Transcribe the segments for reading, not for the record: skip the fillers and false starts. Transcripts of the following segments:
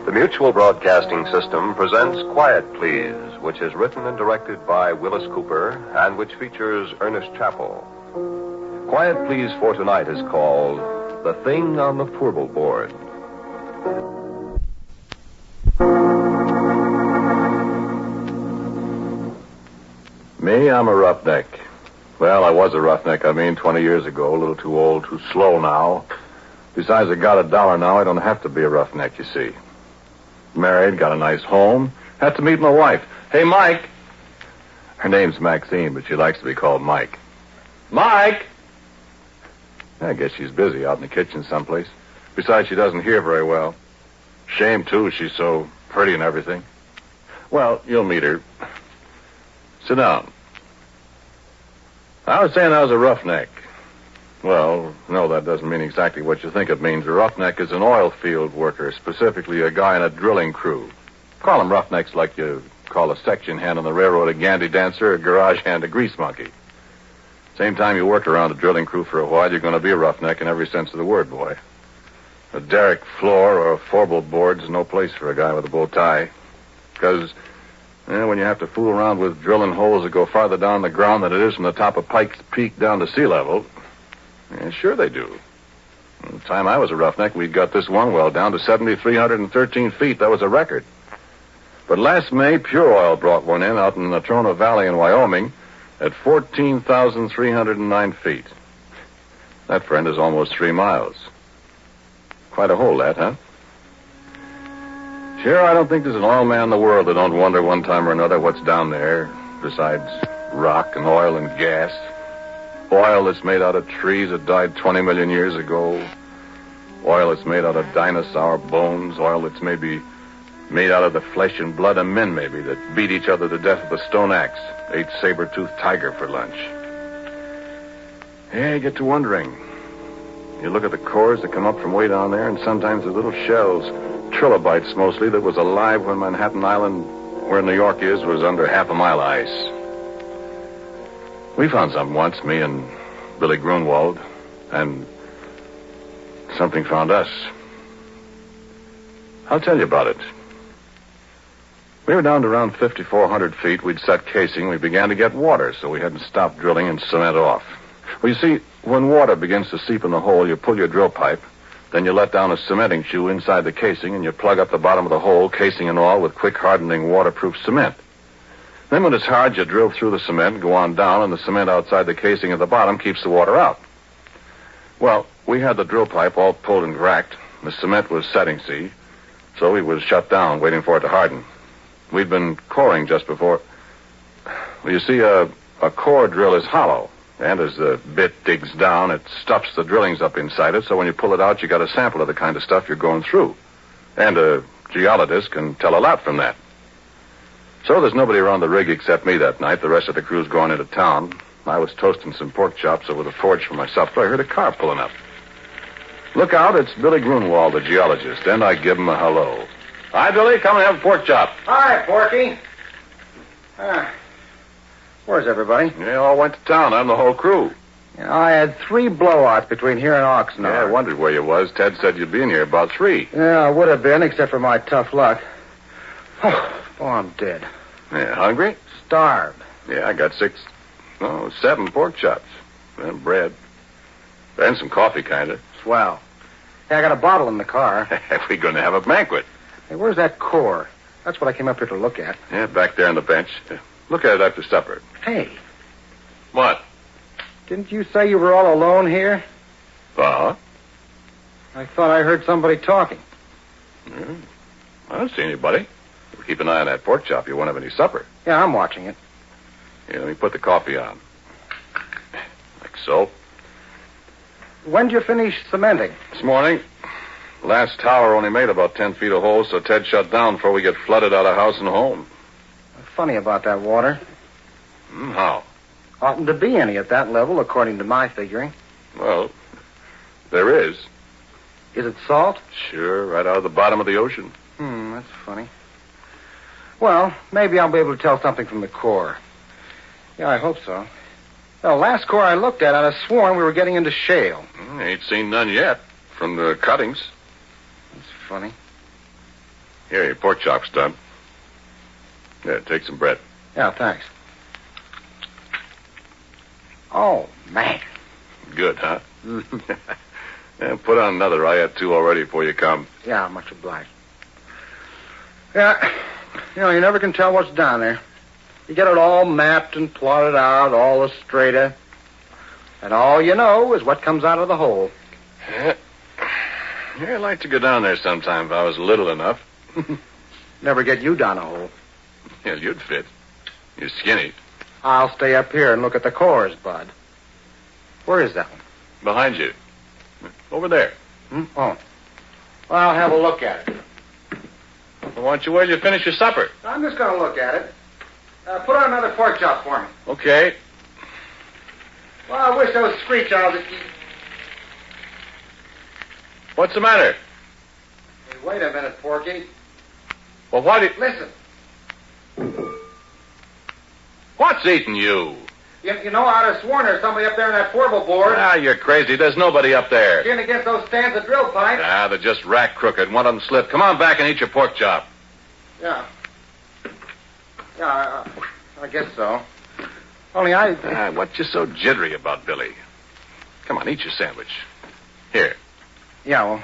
The Mutual Broadcasting System presents Quiet Please, which is written and directed by Willis Cooper and which features Ernest Chappell. Quiet Please for tonight is called The Thing on the Fourble Board. Me, I'm a roughneck. Well, I was a roughneck, 20 years ago. A little too old, too slow now. Besides, I got $1 now. I don't have to be a roughneck, you see. Married, got a nice home. Had to meet my wife. Hey, Mike. Her name's Maxine, but she likes to be called Mike. Mike! I guess she's busy out in the kitchen someplace. Besides, she doesn't hear very well. Shame, too. She's so pretty and everything. Well, you'll meet her. Sit down. I was saying I was a roughneck. Well, no, that doesn't mean exactly what you think it means. A roughneck is an oil field worker, specifically a guy in a drilling crew. Call them roughnecks like you call a section hand on the railroad a gandy dancer, a garage hand a grease monkey. Same time you work around a drilling crew for a while, you're going to be a roughneck in every sense of the word, boy. A derrick floor or a Fourble Board is no place for a guy with a bow tie. Because when you have to fool around with drilling holes that go farther down the ground than it is from the top of Pike's Peak down to sea level... sure they do. The time I was a roughneck, we'd got this one well down to 7,313 feet. That was a record. But last May, Pure Oil brought one in out in the Natrona Valley in Wyoming at 14,309 feet. That, friend, is almost 3 miles. Quite a hole, that, huh? Sure, I don't think there's an oil man in the world that don't wonder one time or another what's down there, besides rock and oil and gas. Oil that's made out of trees that died 20 million years ago. Oil that's made out of dinosaur bones. Oil that's maybe made out of the flesh and blood of men, maybe, that beat each other to death with a stone axe, ate saber-toothed tiger for lunch. Yeah, you get to wondering. You look at the cores that come up from way down there, and sometimes the little shells, trilobites mostly, that was alive when Manhattan Island, where New York is, was under half a mile of ice. We found something once, me and Billy Grunwald, and something found us. I'll tell you about it. We were down to around 5,400 feet. We'd set casing. We began to get water, so we had to stop drilling and cement off. Well, you see, when water begins to seep in the hole, you pull your drill pipe, then you let down a cementing shoe inside the casing, and you plug up the bottom of the hole, casing and all, with quick-hardening waterproof cement. Then when it's hard, you drill through the cement and go on down, and the cement outside the casing at the bottom keeps the water out. Well, we had the drill pipe all pulled and racked. The cement was setting, see? So we was shut down, waiting for it to harden. We'd been coring just before... Well, you see, a core drill is hollow, and as the bit digs down, it stuffs the drillings up inside it, so when you pull it out, you got a sample of the kind of stuff you're going through. And a geologist can tell a lot from that. So there's nobody around the rig except me that night. The rest of the crew's going into town. I was toasting some pork chops over the forge for my supper. I heard a car pulling up. Look out, it's Billy Grunwald, the geologist, and I give him a hello. Hi, Billy. Come and have a pork chop. Hi, Porky. Where's everybody? They all went to town. I'm the whole crew. I had 3 blowouts between here and Oxnard. Yeah, I wondered where you was. Ted said you'd be in here about 3. Yeah, I would have been, except for my tough luck. Oh, I'm dead. Yeah, hungry? Starved. Yeah, I got 7 pork chops. And bread. And some coffee, kind of. Swell. Hey, I got a bottle in the car. We're going to have a banquet. Hey, where's that core? That's what I came up here to look at. Yeah, back there on the bench. Look at it after supper. Hey. What? Didn't you say you were all alone here? Uh-huh. I thought I heard somebody talking. I don't see anybody. Keep an eye on that pork chop. You won't have any supper. Yeah, I'm watching it. Here, let me put the coffee on. Like so. When did you finish cementing? This morning. Last tower only made about 10 feet of hole, so Ted shut down before we get flooded out of house and home. Funny about that water. How? Oughtn't to be any at that level, according to my figuring. Well, there is. Is it salt? Sure, right out of the bottom of the ocean. That's funny. Well, maybe I'll be able to tell something from the core. Yeah, I hope so. The last core I looked at, I'd have sworn we were getting into shale. Ain't seen none yet from the cuttings. That's funny. Here, your pork chop's done. Yeah, take some bread. Yeah, thanks. Oh, man. Good, huh? Yeah, put on another. I had 2 already before you come. Yeah, much obliged. Yeah, you never can tell what's down there. You get it all mapped and plotted out, all the straighter. And all you know is what comes out of the hole. Yeah, I'd like to go down there sometime if I was little enough. Never get you down a hole. Yeah, you'd fit. You're skinny. I'll stay up here and look at the cores, Bud. Where is that one? Behind you. Over there. Oh. Well, I'll have a look at it. Well, why don't you wait till you finish your supper? I'm just going to look at it. Put on another pork chop for me. Okay. Well, I wish those screech owls would keep... What's the matter? Hey, wait a minute, Porky. Well, why did... Listen. What's eating you? You know, I'd have sworn there's somebody up there in that Fourble Board. Ah, you're crazy. There's nobody up there. Getting against those stands of drill pipe. Ah, they're just rack crooked. One of them slipped. Come on back and eat your pork chop. Yeah. Yeah, I guess so. Only I... What you so jittery about, Billy? Come on, eat your sandwich. Here. Yeah, well,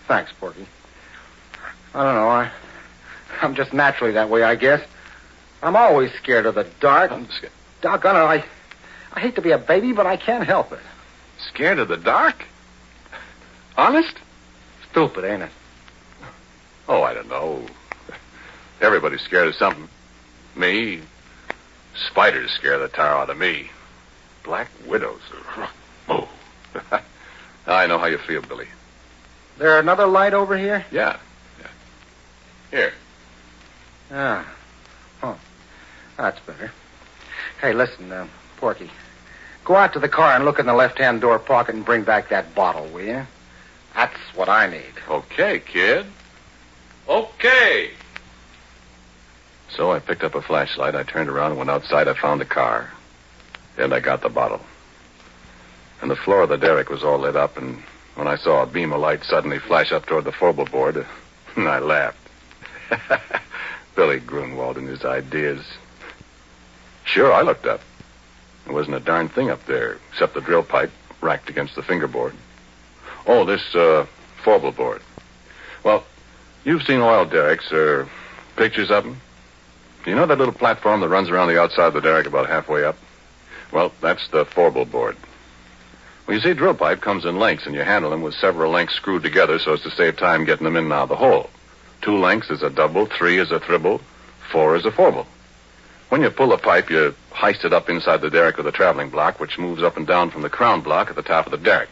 thanks, Porky. I don't know. I'm just naturally that way, I guess. I'm always scared of the dark. I'm scared. Doggone it, I hate to be a baby, but I can't help it. Scared of the dark? Honest? Stupid, ain't it? Oh, I don't know. Everybody's scared of something. Me. Spiders scare the tar out of me. Black widows. Oh. I know how you feel, Billy. There another light over here? Yeah. Here. Ah. Oh. That's better. Hey, listen, Porky. Go out to the car and look in the left-hand door pocket and bring back that bottle, will you? That's what I need. Okay, kid. Okay. So I picked up a flashlight. I turned around and went outside. I found the car. And I got the bottle. And the floor of the derrick was all lit up, and when I saw a beam of light suddenly flash up toward the Fourble Board, I laughed. Billy Grunwald and his ideas. Sure, I looked up. There wasn't a darn thing up there, except the drill pipe racked against the fingerboard. Oh, this, Fourble Board. Well, you've seen oil derricks, or pictures of them? You know that little platform that runs around the outside of the derrick about halfway up? Well, that's the Fourble Board. Well, you see, drill pipe comes in lengths, and you handle them with several lengths screwed together so as to save time getting them in and out of the hole. 2 lengths is a double, 3 is a triple, 4 is a fourble. When you pull the pipe, you heist it up inside the derrick with a traveling block, which moves up and down from the crown block at the top of the derrick.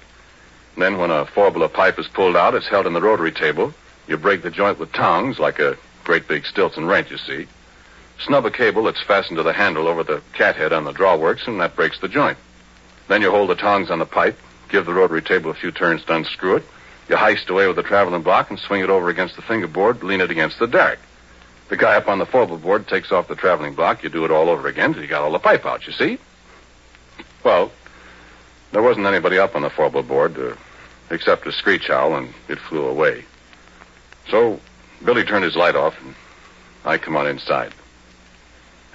Then when a fourble of pipe is pulled out, it's held in the rotary table. You break the joint with tongs, like a great big Stilton wrench, you see. Snub a cable that's fastened to the handle over the cathead on the drawworks, and that breaks the joint. Then you hold the tongs on the pipe, give the rotary table a few turns to unscrew it. You heist away with the traveling block and swing it over against the fingerboard, lean it against the derrick. The guy up on the Fourble Board takes off the traveling block. You do it all over again till you got all the pipe out, you see? Well, there wasn't anybody up on the Fourble Board except a screech owl, and it flew away. So Billy turned his light off, and I come on inside.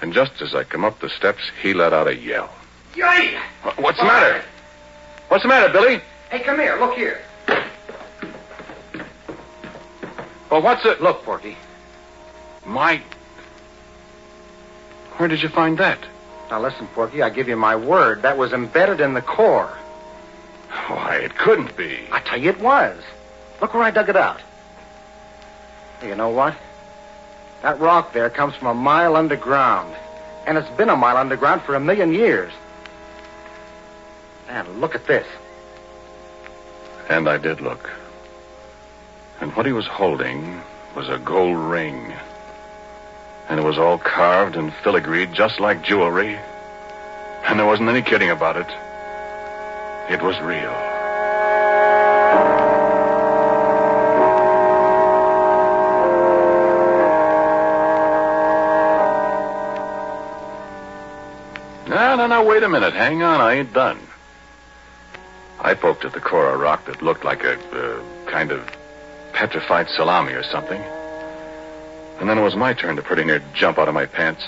And just as I come up the steps, he let out a yell. Yay! What's the matter? What's the matter, Billy? Hey, come here. Look here. Well, what's it? Look, Porky. My... Where did you find that? Now, listen, Porky, I give you my word. That was embedded in the core. Why, it couldn't be. I tell you it was. Look where I dug it out. Hey, you know what? That rock there comes from a mile underground. And it's been a mile underground for 1,000,000 years. And look at this. And I did look. And what he was holding was a gold ring. And it was all carved and filigreed just like jewelry. And there wasn't any kidding about it. It was real. No, wait a minute. Hang on, I ain't done. I poked at the core of rock that looked like a kind of petrified salami or something. And then it was my turn to pretty near jump out of my pants.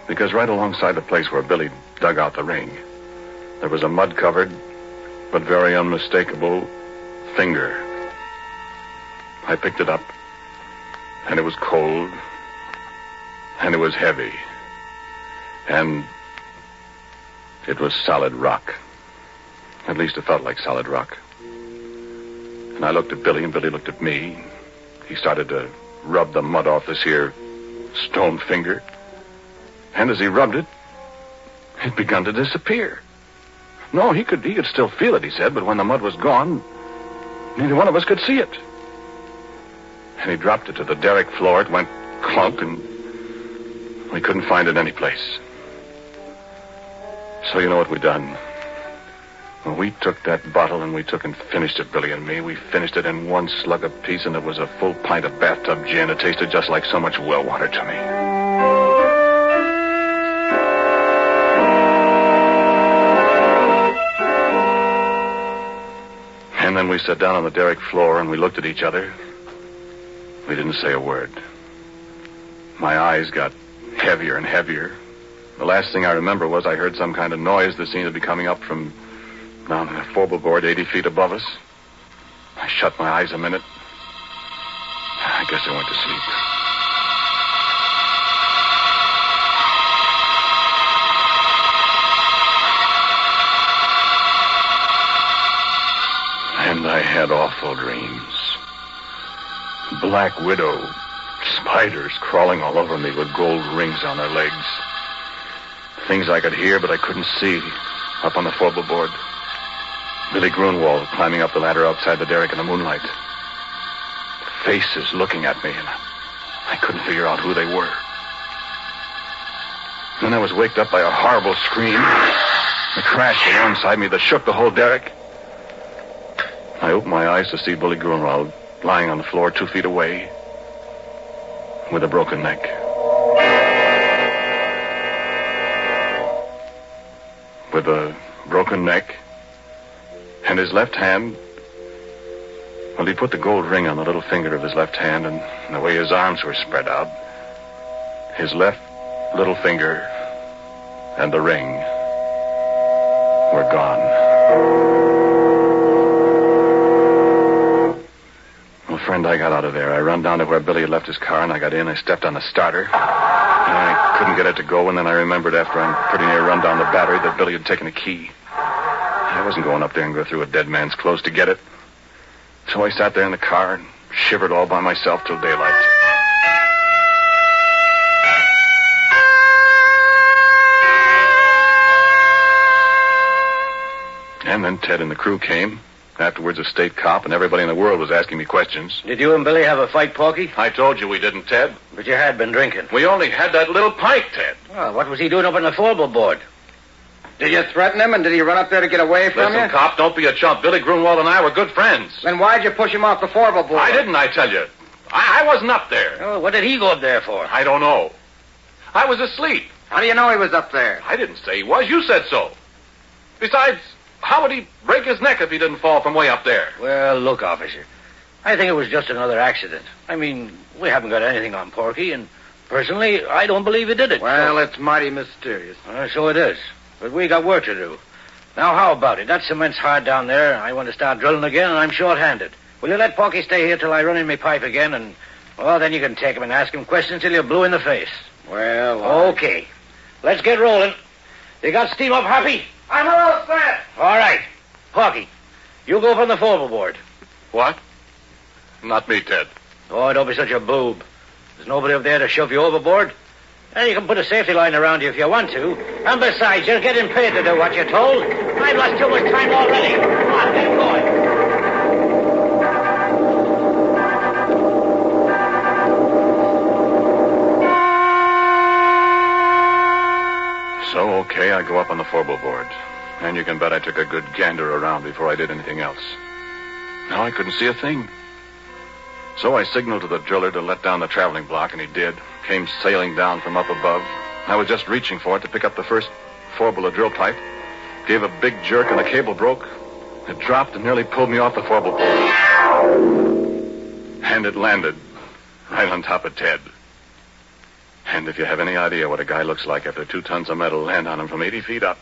Because right alongside the place where Billy dug out the ring, there was a mud-covered, but very unmistakable finger. I picked it up, and it was cold, and it was heavy, and it was solid rock. At least it felt like solid rock. And I looked at Billy, and Billy looked at me. He started to rub the mud off this here stone finger. And as he rubbed it, it begun to disappear. No, he could still feel it, he said, but when the mud was gone, neither one of us could see it. And he dropped it to the derrick floor. It went clunk, and we couldn't find it any place. So you know what we done? Well, we took that bottle and we took and finished it, Billy and me. We finished it in one slug apiece, and it was a full pint of bathtub gin. It tasted just like so much well water to me. And then we sat down on the derrick floor and we looked at each other. We didn't say a word. My eyes got heavier and heavier. The last thing I remember was I heard some kind of noise that seemed to be coming up from down in a Fourble Board 80 feet above us. I shut my eyes a minute. I guess I went to sleep. And I had awful dreams. Black widow, spiders crawling all over me with gold rings on their legs. Things I could hear, but I couldn't see up on the Fourble Board. Billy Grunwald climbing up the ladder outside the derrick in the moonlight. Faces looking at me, and I couldn't figure out who they were. Then I was waked up by a horrible scream. A crash alongside me that shook the whole derrick. I opened my eyes to see Billy Grunwald lying on the floor 2 feet away with a broken neck. With a broken neck and his left hand, well, he put the gold ring on the little finger of his left hand, and the way his arms were spread out, his left little finger and the ring were gone. Well, friend, I got out of there. I run down to where Billy had left his car, and I got in. I stepped on the starter. I couldn't get it to go, and then I remembered after I pretty near run down the battery that Billy had taken a key. I wasn't going up there and go through a dead man's clothes to get it. So I sat there in the car and shivered all by myself till daylight. And then Ted and the crew came. Afterwards, a state cop, and everybody in the world was asking me questions. Did you and Billy have a fight, Porky? I told you we didn't, Ted. But you had been drinking. We only had that little pint, Ted. Well, what was he doing up on the Fourble Board? Did you threaten him, and did he run up there to get away from Listen, you? cop, don't be a chump. Billy Grunwald and I were good friends. Then why'd you push him off the Fourble Board? I didn't, I tell you. I wasn't up there. Oh, what did he go up there for? I don't know. I was asleep. How do you know he was up there? I didn't say he was. You said so. Besides, how would he break his neck if he didn't fall from way up there? Well, look, officer. I think it was just another accident. I mean, we haven't got anything on Porky, and personally, I don't believe he did it. Well, it's mighty mysterious. So it is. But we got work to do. Now, how about it? That cement's hard down there. I want to start drilling again, and I'm short-handed. Will you let Porky stay here till I run in my pipe again, and, well, then you can take him and ask him questions till you're blue in the face. Well, Okay. Let's get rolling. You got steam up, Happy? I'm all set. All right. Porky, you go from the Fourble Board. What? Not me, Ted. Oh, don't be such a boob. There's nobody up there to shove you overboard. And you can put a safety line around you if you want to. And besides, you're getting paid to do what you're told. I've lost too much time already. Come on, get going. So, okay, I go up on the Fourble Board. And you can bet I took a good gander around before I did anything else. Now I couldn't see a thing. So I signaled to the driller to let down the traveling block, and he did. Came sailing down from up above. I was just reaching for it to pick up the first Fourble drill pipe. Gave a big jerk, and the cable broke. It dropped and nearly pulled me off the Fourble Board. And it landed right on top of Ted. And if you have any idea what a guy looks like after 2 tons of metal land on him from 80 feet up,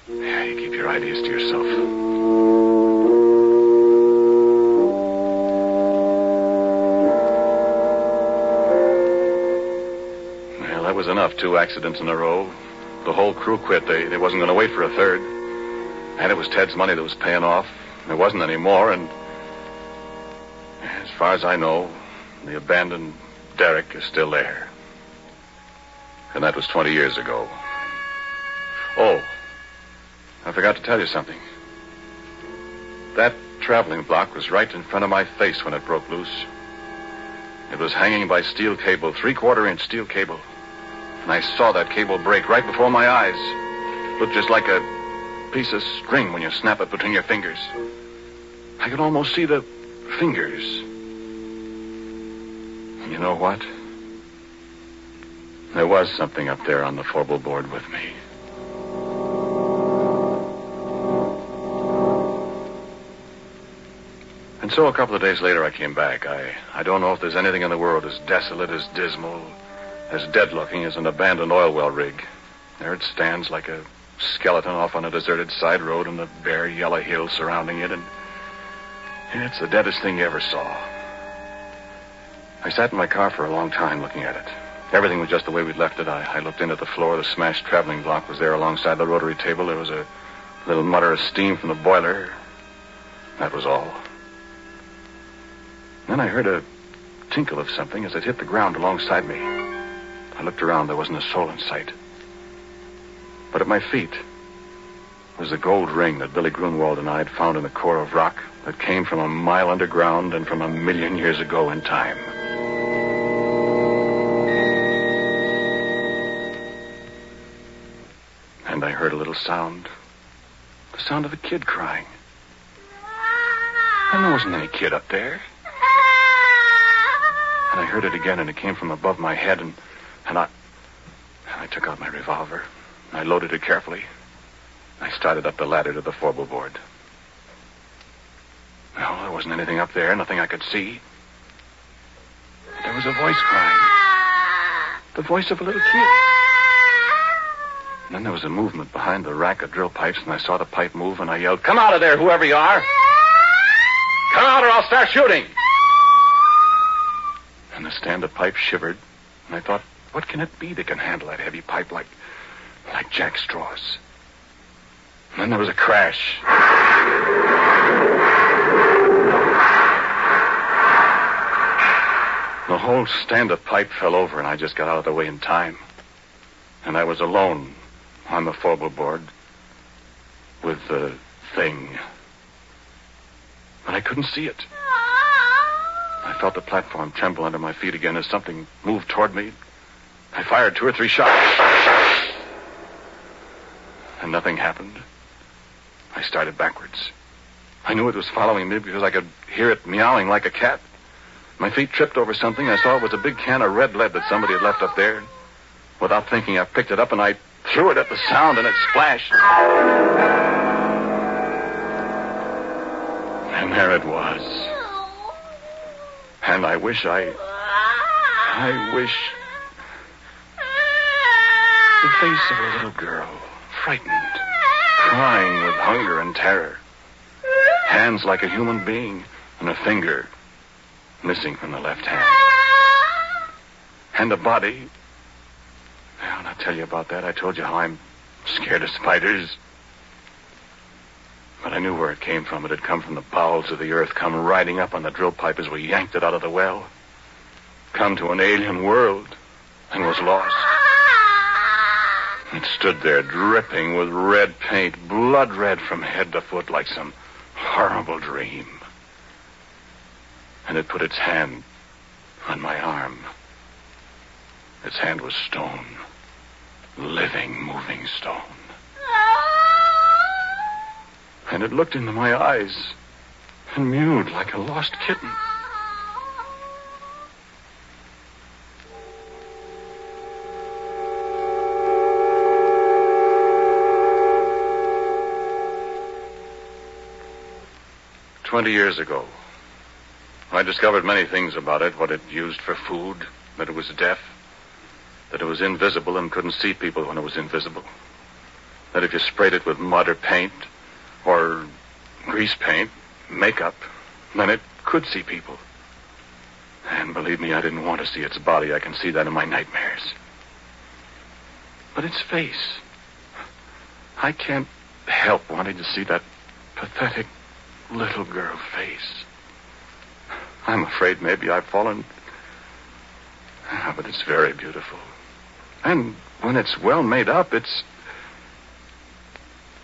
yeah, you keep your ideas to yourself. Well, that was enough. 2 accidents in a row. The whole crew quit. They wasn't going to wait for a third. And it was Ted's money that was paying off. There wasn't any more, and as far as I know, the abandoned derrick is still there. And that was 20 years ago. Oh, I forgot to tell you something. That traveling block was right in front of my face when it broke loose. It was hanging by steel cable, 3/4-inch steel cable. And I saw that cable break right before my eyes. It looked just like a piece of string when you snap it between your fingers. I could almost see the fingers. You know what? There was something up there on the Fourble Board with me. And so a couple of days later I came back. I don't know if there's anything in the world as desolate, as dismal, as dead-looking as an abandoned oil well rig. There it stands like a skeleton off on a deserted side road and the bare yellow hills surrounding it, and it's the deadest thing you ever saw. I sat in my car for a long time looking at it. Everything was just the way we'd left it. I looked in at the floor. The smashed traveling block was there alongside the rotary table. There was a little mutter of steam from the boiler. That was all. Then I heard a tinkle of something as it hit the ground alongside me. I looked around. There wasn't a soul in sight. But at my feet was the gold ring that Billy Grunwald and I had found in the core of rock that came from a mile underground and from 1,000,000 years ago in time. And I heard a little sound. The sound of a kid crying. And there wasn't any kid up there. And I heard it again, and it came from above my head, and I took out my revolver. I loaded it carefully. I started up the ladder to the Fourble Board. Well, there wasn't anything up there, nothing I could see. But there was a voice crying. The voice of a little kid. And then there was a movement behind the rack of drill pipes, and I saw the pipe move, and I yelled, "Come out of there, whoever you are! Come out or I'll start shooting!" And the stand of pipe shivered, and I thought, what can it be that can handle that heavy pipe like jack straws? And then there was a crash. The whole stand of pipe fell over, and I just got out of the way in time. And I was alone on the Fourble Board with the thing. But I couldn't see it. I felt the platform tremble under my feet again as something moved toward me. I fired 2 or 3 shots. And nothing happened. I started backwards. I knew it was following me because I could hear it meowing like a cat. My feet tripped over something. I saw it was a big can of red lead that somebody had left up there. Without thinking, I picked it up and I threw it at the sound, and it splashed. And there it was. And I wish the face of a little girl, frightened, crying with hunger and terror. Hands like a human being, and a finger missing from the left hand. And the body. Well, I'll tell you about that. I told you how I'm scared of spiders. But I knew where it came from. It had come from the bowels of the earth, come riding up on the drill pipe as we yanked it out of the well. Come to an alien world, and was lost. It stood there dripping with red paint, blood red from head to foot like some horrible dream. And it put its hand on my arm. Its hand was stone. Living, moving stone. And it looked into my eyes and mewed like a lost kitten. "20 years ago, I discovered many things about it. What it used for food, that it was deaf, that it was invisible and couldn't see people when it was invisible, that if you sprayed it with mud or paint or grease paint, makeup, then it could see people. And believe me, I didn't want to see its body. I can see that in my nightmares. But its face, I can't help wanting to see that pathetic little girl face. I'm afraid maybe I've fallen. But it's very beautiful. And when it's well made up, it's...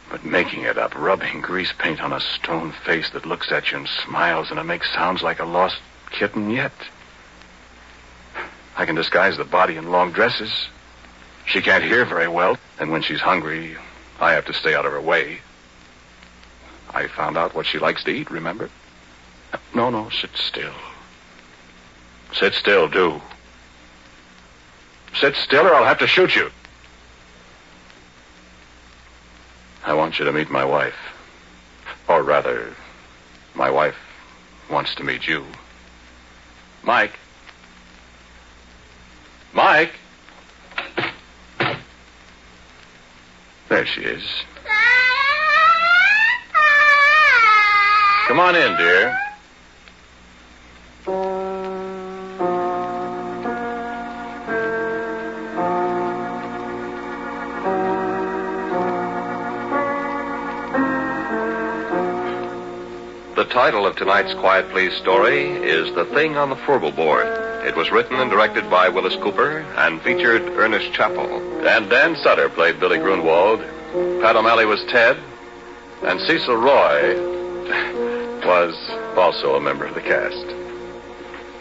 But making it up, rubbing grease paint on a stone face that looks at you and smiles, and it makes sounds like a lost kitten yet. I can disguise the body in long dresses. She can't hear very well, and when she's hungry, I have to stay out of her way. I found out what she likes to eat, remember? No, sit still. Sit still, do. Sit still or I'll have to shoot you. I want you to meet my wife. Or rather, my wife wants to meet you. Mike. Mike. There she is. Come on in, dear. The title of tonight's Quiet Please story is The Thing on the Fourble Board. It was written and directed by Willis Cooper and featured Ernest Chappell. And Dan Sutter played Billy Grunwald. Pat O'Malley was Ted. And Cecil Roy was also a member of the cast.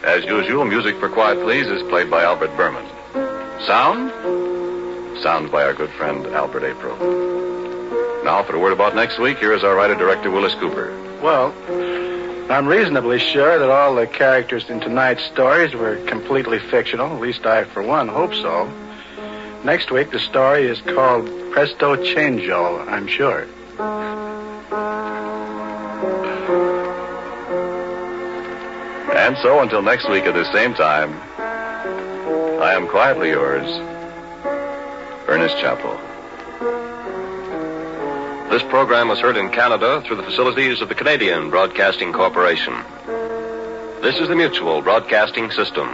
As usual, music for Quiet Please is played by Albert Berman. Sound by our good friend Albert April. Now, for a word about next week, here is our writer-director, Willis Cooper. Well, I'm reasonably sure that all the characters in tonight's stories were completely fictional. At least I, for one, hope so. Next week, the story is called Presto Changeo, I'm sure. And so, until next week at the same time, I am quietly yours, Ernest Chappell. This program was heard in Canada through the facilities of the Canadian Broadcasting Corporation. This is the Mutual Broadcasting System.